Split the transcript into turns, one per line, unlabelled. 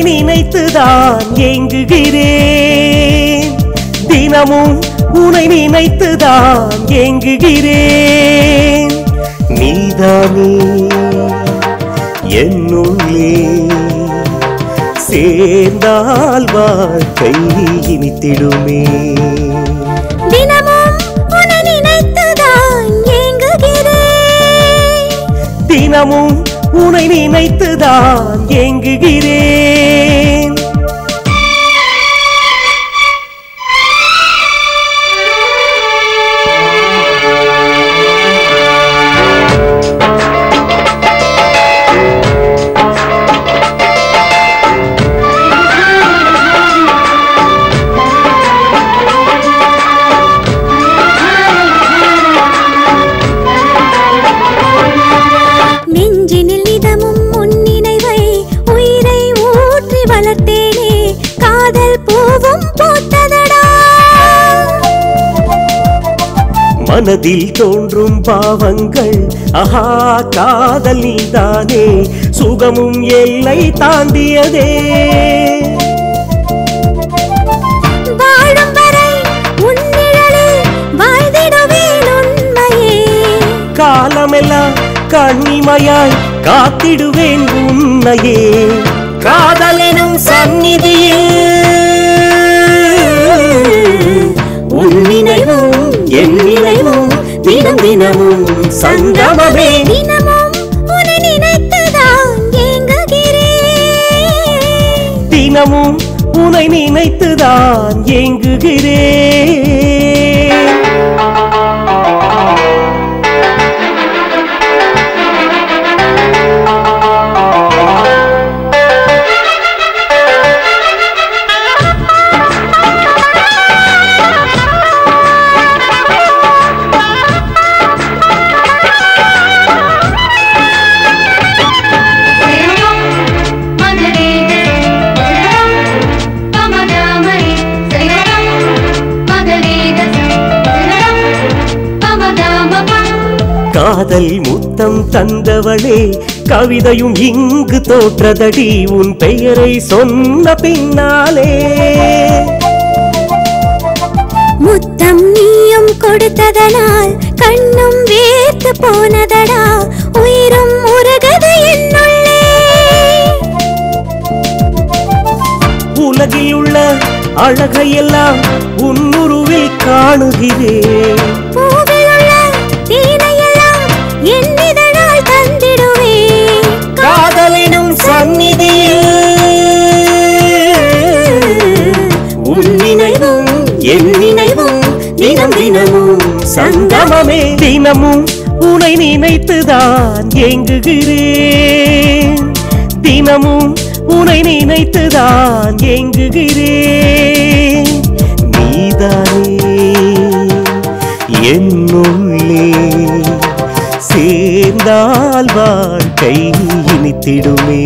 உனை நினைத்துதான் ஏங்குகிறேன் தினமும் உனை நினைத்துதான் ஏங்குகிறேன் நீதானே என்னுள்ளே சேர்ந்தால் வாழ்க்கை இனித்திடுமே
தினமும் உனை நினைத்துதான் ஏங்குகிறேன்
தினமும் உனை நினைத்துதான் ஏங்குகிறேன் மனதில் தோன்றும் பாவங்கள் ஆஹா காதல் நீதானே சுகமும் எல்லை தாண்டியதே
வாழும் வரை உன் நிழலில் வாழ்ந்திடுவேன் உண்மையே
காலமெல்லாம் கண்ணிமையாய் காத்திடுவேன் உன்னையே காதலெனும் சந்நிதியில் உன் நினைவும் என் நினைவும் தினம் தினமும் சங்கமமே
தினமும் உன்னை நினைத்துதான் ஏங்குகிறேன்
தினமும் உன்னை நினைத்துதான் ஏங்குகிறேன் காதல் முத்தம் தந்தவளே கவிதையும் இங்கு தோற்றதடி உன் பெயரை சொன்ன பின்னாலே
முத்தம் நீயும் கொடுத்ததனால் கண்ணும் வேர்த்து போனதடா உயிரும் உருகது என்னுள்ளே
உலகில் உள்ள அழகையெல்லாம் உன்னுருவில் காணுகிறேன்
என்னிதழால் தந்திடுவேன்
காதலினும் சந்நிதியில் உன் நினைவும் என் நினைவும் தினம் தினமும் சங்கமமே தினமும் உனை நினைத்துதான் ஏங்குகிறேன் தினமும் உனை நினைத்துதான் ஏங்குகிறேன் நீதானே என்னுள்ளே சேர்ந்தால் வாழ்க்கை இனித்திடுமே